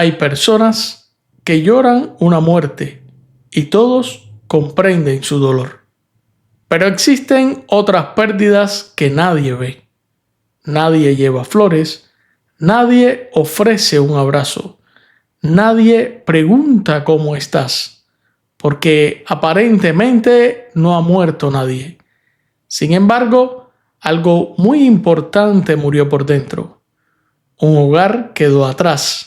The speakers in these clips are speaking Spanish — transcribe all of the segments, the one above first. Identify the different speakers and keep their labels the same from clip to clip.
Speaker 1: Hay personas que lloran una muerte y todos comprenden su dolor. Pero existen otras pérdidas que nadie ve. Nadie lleva flores, nadie ofrece un abrazo, nadie pregunta cómo estás, porque aparentemente no ha muerto nadie. Sin embargo, algo muy importante murió por dentro. Un hogar quedó atrás,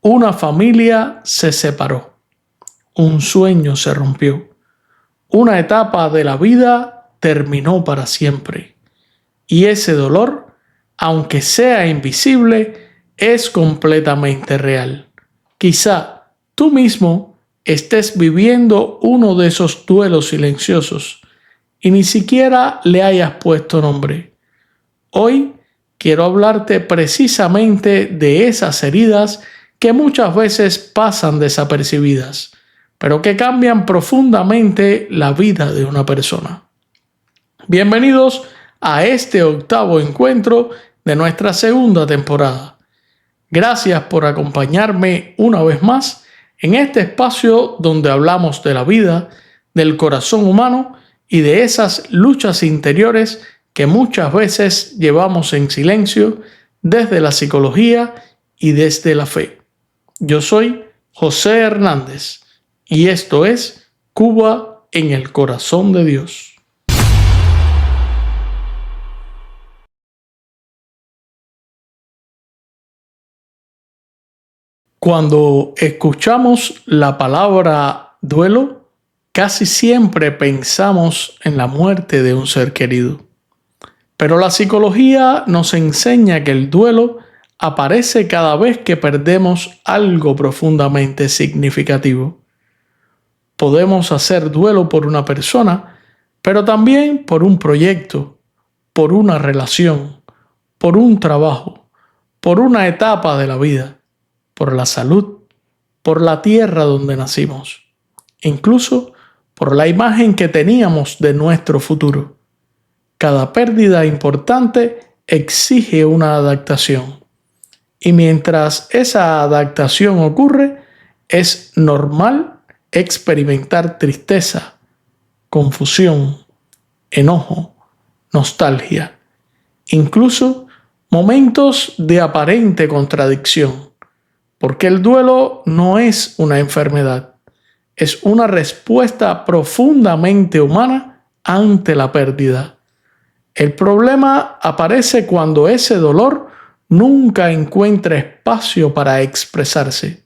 Speaker 1: una familia se separó, un sueño se rompió, una etapa de la vida terminó para siempre. Y ese dolor, aunque sea invisible, es completamente real. Quizá tú mismo estés viviendo uno de esos duelos silenciosos y ni siquiera le hayas puesto nombre. Hoy quiero hablarte precisamente de esas heridas que muchas veces pasan desapercibidas, pero que cambian profundamente la vida de una persona. Bienvenidos a este octavo encuentro de nuestra segunda temporada. Gracias por acompañarme una vez más en este espacio donde hablamos de la vida, del corazón humano y de esas luchas interiores que muchas veces llevamos en silencio desde la psicología y desde la fe. Yo soy José Hernández y esto es Cuba en el corazón de Dios. Cuando escuchamos la palabra duelo, casi siempre pensamos en la muerte de un ser querido. Pero la psicología nos enseña que el duelo aparece cada vez que perdemos algo profundamente significativo. Podemos hacer duelo por una persona, pero también por un proyecto, por una relación, por un trabajo, por una etapa de la vida, por la salud, por la tierra donde nacimos, incluso por la imagen que teníamos de nuestro futuro. Cada pérdida importante exige una adaptación. Y mientras esa adaptación ocurre, es normal experimentar tristeza, confusión, enojo, nostalgia, incluso momentos de aparente contradicción. Porque el duelo no es una enfermedad, es una respuesta profundamente humana ante la pérdida. El problema aparece cuando ese dolor nunca encuentra espacio para expresarse.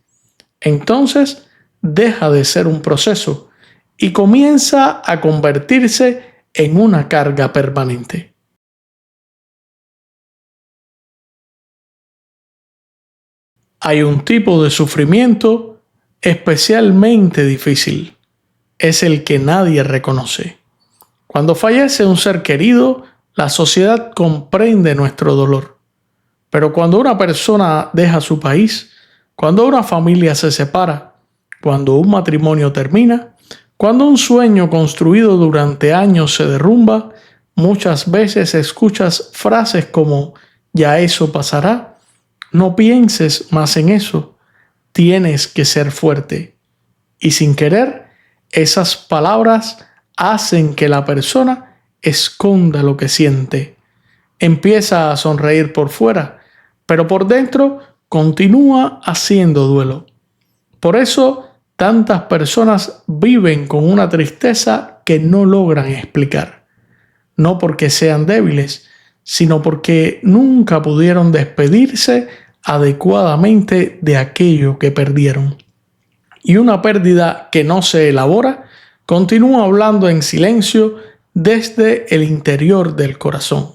Speaker 1: Entonces deja de ser un proceso y comienza a convertirse en una carga permanente. Hay un tipo de sufrimiento especialmente difícil. Es el que nadie reconoce. Cuando fallece un ser querido, la sociedad comprende nuestro dolor. Pero cuando una persona deja su país, cuando una familia se separa, cuando un matrimonio termina, cuando un sueño construido durante años se derrumba, muchas veces escuchas frases como «ya eso pasará». No pienses más en eso. Tienes que ser fuerte. Y sin querer, esas palabras hacen que la persona esconda lo que siente. Empieza a sonreír por fuera, pero por dentro continúa haciendo duelo. Por eso, tantas personas viven con una tristeza que no logran explicar. No porque sean débiles, sino porque nunca pudieron despedirse adecuadamente de aquello que perdieron. Y una pérdida que no se elabora continúa hablando en silencio desde el interior del corazón.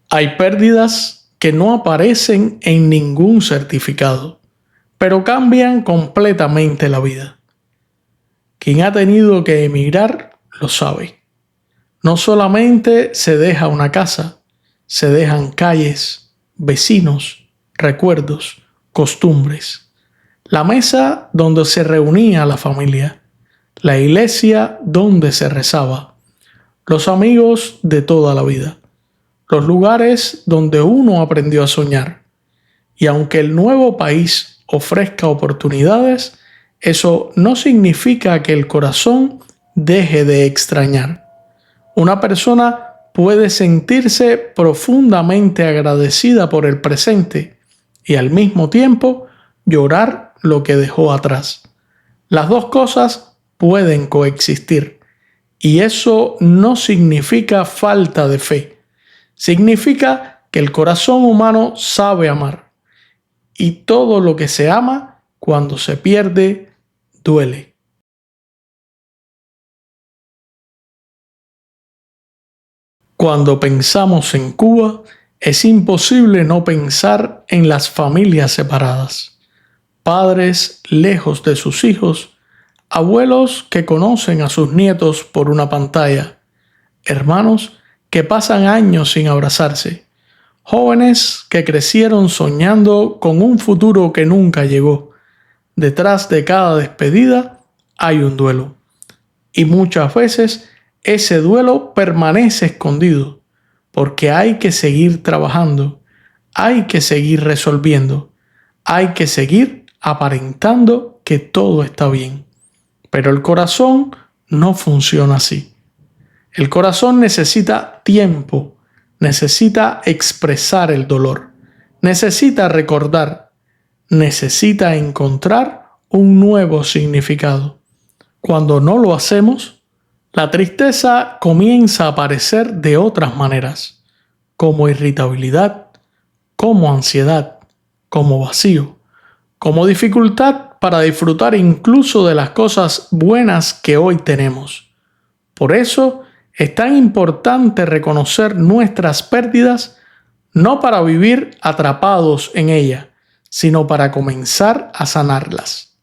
Speaker 1: Hay pérdidas que no aparecen en ningún certificado, pero cambian completamente la vida. Quien ha tenido que emigrar lo sabe. No solamente se deja una casa, se dejan calles, vecinos, recuerdos, costumbres. La mesa donde se reunía la familia, la iglesia donde se rezaba, los amigos de toda la vida. los lugares donde uno aprendió a soñar. Y aunque el nuevo país ofrezca oportunidades, eso no significa que el corazón deje de extrañar. Una persona puede sentirse profundamente agradecida por el presente y al mismo tiempo llorar lo que dejó atrás. Las dos cosas pueden coexistir y eso no significa falta de fe. Significa que el corazón humano sabe amar y todo lo que se ama cuando se pierde duele. Cuando pensamos en Cuba, es imposible no pensar en las familias separadas, padres lejos de sus hijos, abuelos que conocen a sus nietos por una pantalla, hermanos que pasan años sin abrazarse, jóvenes que crecieron soñando con un futuro que nunca llegó. Detrás de cada despedida hay un duelo. Y muchas veces ese duelo permanece escondido, porque hay que seguir trabajando, hay que seguir resolviendo, hay que seguir aparentando que todo está bien. Pero el corazón no funciona así. El corazón necesita tiempo, necesita expresar el dolor, necesita recordar, necesita encontrar un nuevo significado. Cuando no lo hacemos, la tristeza comienza a aparecer de otras maneras, como irritabilidad, como ansiedad, como vacío, como dificultad para disfrutar incluso de las cosas buenas que hoy tenemos. Por eso es tan importante reconocer nuestras pérdidas, no para vivir atrapados en ellas, sino para comenzar a sanarlas.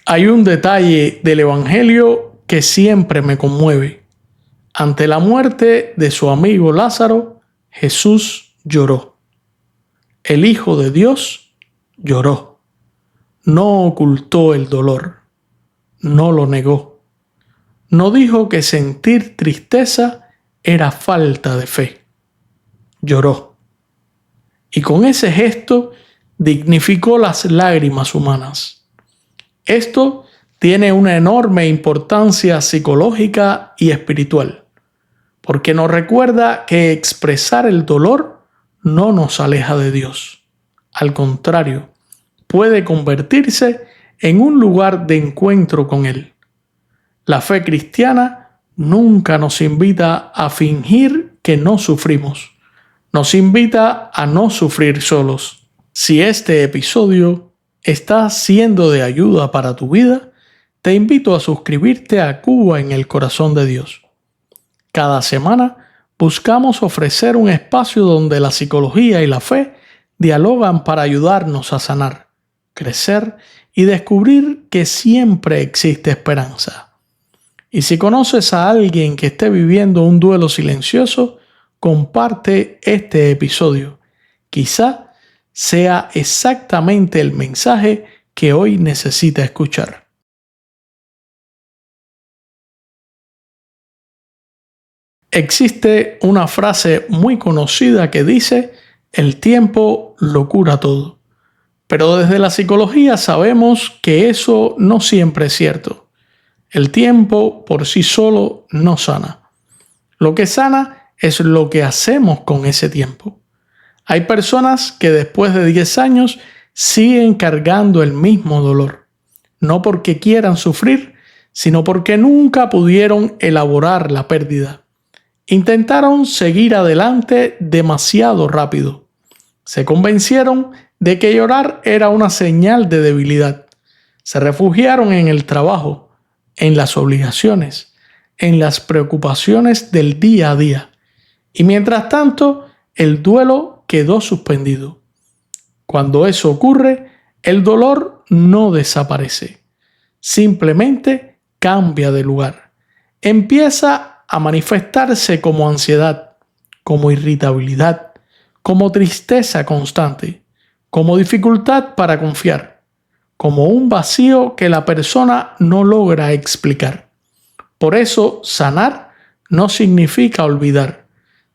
Speaker 1: Hay un detalle del Evangelio que siempre me conmueve. Ante la muerte de su amigo Lázaro, Jesús lloró. El Hijo de Dios lloró. No ocultó el dolor. No lo negó. No dijo que sentir tristeza era falta de fe. Lloró. Y con ese gesto dignificó las lágrimas humanas. Esto tiene una enorme importancia psicológica y espiritual, porque nos recuerda que expresar el dolor no nos aleja de Dios. Al contrario, puede convertirse en un lugar de encuentro con Él. La fe cristiana nunca nos invita a fingir que no sufrimos. Nos invita a no sufrir solos. Si este episodio está siendo de ayuda para tu vida, te invito a suscribirte a Cuba en el Corazón de Dios. Cada semana buscamos ofrecer un espacio donde la psicología y la fe dialogan para ayudarnos a sanar, crecer y descubrir que siempre existe esperanza. Y si conoces a alguien que esté viviendo un duelo silencioso, comparte este episodio. Quizá sea exactamente el mensaje que hoy necesita escuchar. Existe una frase muy conocida que dice: el tiempo lo cura todo. Pero desde la psicología sabemos que eso no siempre es cierto. El tiempo por sí solo no sana. Lo que sana es lo que hacemos con ese tiempo. Hay personas que después de 10 años siguen cargando el mismo dolor, no porque quieran sufrir, sino porque nunca pudieron elaborar la pérdida. Intentaron seguir adelante demasiado rápido. Se convencieron de que llorar era una señal de debilidad. Se refugiaron en el trabajo, en las obligaciones, en las preocupaciones del día a día. Y mientras tanto, el duelo quedó suspendido. Cuando eso ocurre, el dolor no desaparece. Simplemente cambia de lugar. Empieza a manifestarse como ansiedad, como irritabilidad, como tristeza constante, como dificultad para confiar, como un vacío que la persona no logra explicar. Por eso, sanar no significa olvidar.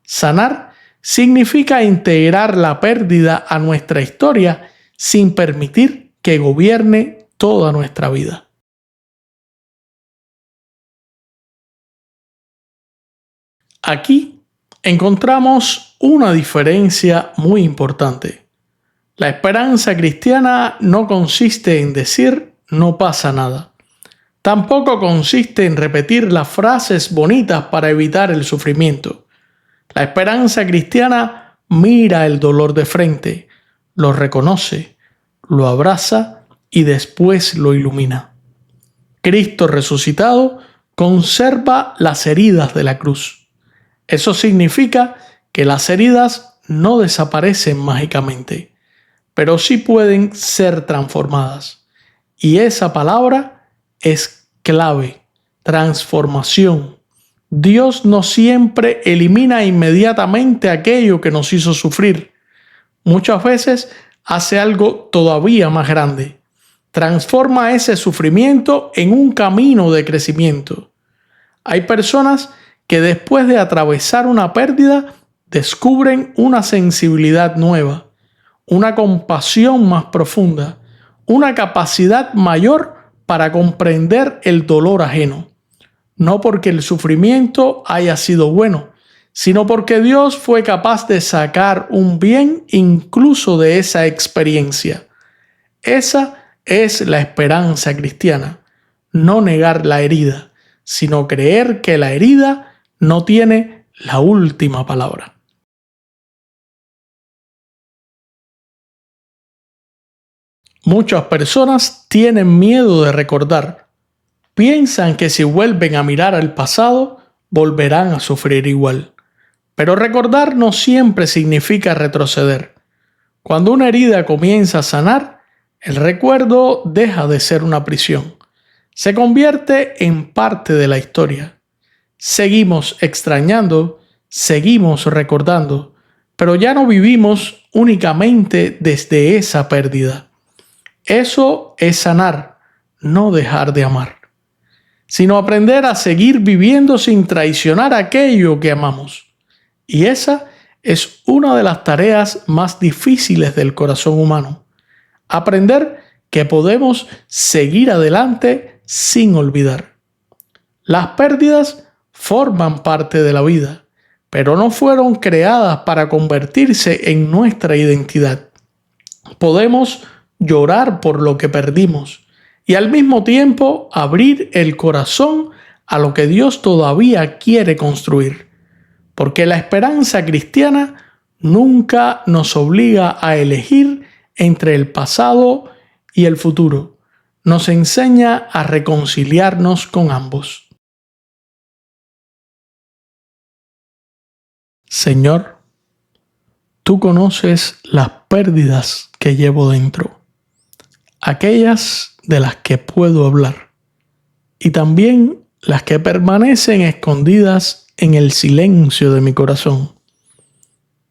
Speaker 1: Sanar significa integrar la pérdida a nuestra historia sin permitir que gobierne toda nuestra vida. Aquí encontramos una diferencia muy importante. La esperanza cristiana no consiste en decir no pasa nada. Tampoco consiste en repetir las frases bonitas para evitar el sufrimiento. La esperanza cristiana mira el dolor de frente, lo reconoce, lo abraza y después lo ilumina. Cristo resucitado conserva las heridas de la cruz. Eso significa que las heridas no desaparecen mágicamente, pero sí pueden ser transformadas. Y esa palabra es clave: transformación. Dios no siempre elimina inmediatamente aquello que nos hizo sufrir. Muchas veces hace algo todavía más grande. Transforma ese sufrimiento en un camino de crecimiento. Hay personas que después de atravesar una pérdida descubren una sensibilidad nueva, una compasión más profunda, una capacidad mayor para comprender el dolor ajeno. No porque el sufrimiento haya sido bueno, sino porque Dios fue capaz de sacar un bien incluso de esa experiencia. Esa es la esperanza cristiana, no negar la herida, sino creer que la herida no tiene la última palabra. Muchas personas tienen miedo de recordar. Piensan que si vuelven a mirar al pasado, volverán a sufrir igual. Pero recordar no siempre significa retroceder. Cuando una herida comienza a sanar, el recuerdo deja de ser una prisión. Se convierte en parte de la historia. Seguimos extrañando, seguimos recordando, pero ya no vivimos únicamente desde esa pérdida. Eso es sanar, no dejar de amar, sino aprender a seguir viviendo sin traicionar aquello que amamos. Y esa es una de las tareas más difíciles del corazón humano. Aprender que podemos seguir adelante sin olvidar. Las pérdidas forman parte de la vida, pero no fueron creadas para convertirse en nuestra identidad. Podemos llorar por lo que perdimos y al mismo tiempo abrir el corazón a lo que Dios todavía quiere construir. Porque la esperanza cristiana nunca nos obliga a elegir entre el pasado y el futuro. Nos enseña a reconciliarnos con ambos. Señor, tú conoces las pérdidas que llevo dentro, aquellas de las que puedo hablar, y también las que permanecen escondidas en el silencio de mi corazón.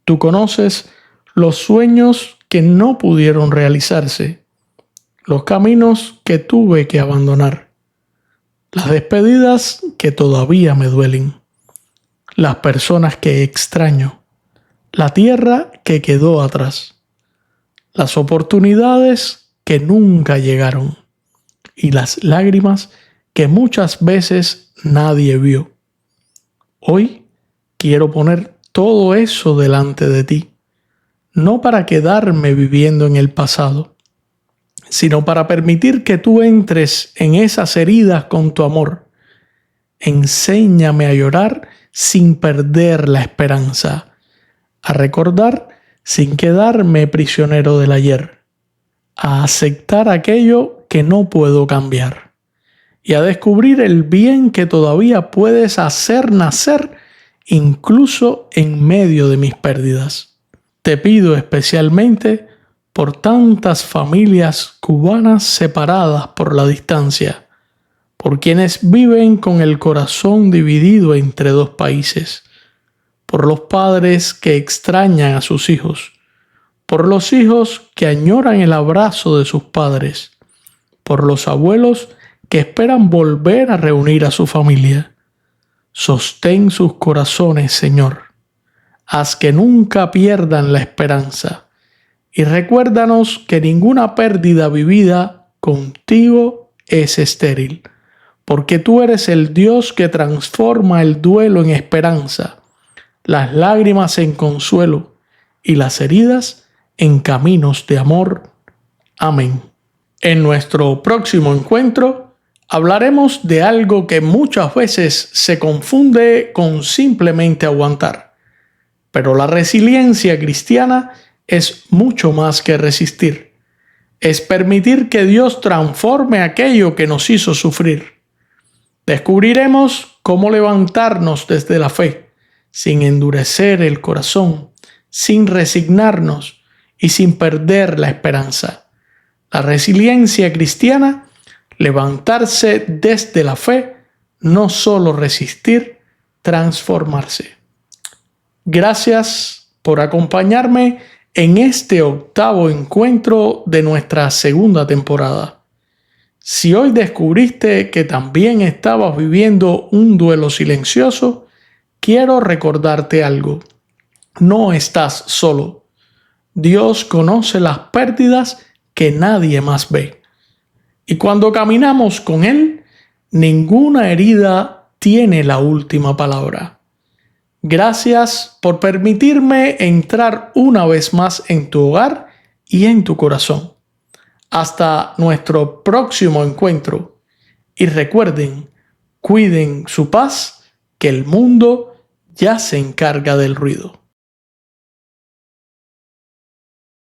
Speaker 1: Tú conoces los sueños que no pudieron realizarse, los caminos que tuve que abandonar, las despedidas que todavía me duelen, las personas que extraño, la tierra que quedó atrás, las oportunidades que nunca llegaron y las lágrimas que muchas veces nadie vio. Hoy quiero poner todo eso delante de ti, no para quedarme viviendo en el pasado, sino para permitir que tú entres en esas heridas con tu amor. Enséñame a llorar sin perder la esperanza, a recordar sin quedarme prisionero del ayer, a aceptar aquello que no puedo cambiar y a descubrir el bien que todavía puedes hacer nacer incluso en medio de mis pérdidas. Te pido especialmente por tantas familias cubanas separadas por la distancia, por quienes viven con el corazón dividido entre dos países, por los padres que extrañan a sus hijos, por los hijos que añoran el abrazo de sus padres, por los abuelos que esperan volver a reunir a su familia. Sostén sus corazones, Señor. Haz que nunca pierdan la esperanza. Y recuérdanos que ninguna pérdida vivida contigo es estéril, porque tú eres el Dios que transforma el duelo en esperanza, las lágrimas en consuelo y las heridas en caminos de amor. Amén. En nuestro próximo encuentro hablaremos de algo que muchas veces se confunde con simplemente aguantar, pero la resiliencia cristiana es mucho más que resistir. Es permitir que Dios transforme aquello que nos hizo sufrir. Descubriremos cómo levantarnos desde la fe, sin endurecer el corazón, sin resignarnos y sin perder la esperanza. La resiliencia cristiana, levantarse desde la fe, no solo resistir, transformarse. Gracias por acompañarme en este octavo encuentro de nuestra segunda temporada. Si hoy descubriste que también estabas viviendo un duelo silencioso, quiero recordarte algo. No estás solo. Dios conoce las pérdidas que nadie más ve. Y cuando caminamos con Él, ninguna herida tiene la última palabra. Gracias por permitirme entrar una vez más en tu hogar y en tu corazón. Hasta nuestro próximo encuentro. Y recuerden, cuiden su paz, que el mundo ya se encarga del ruido.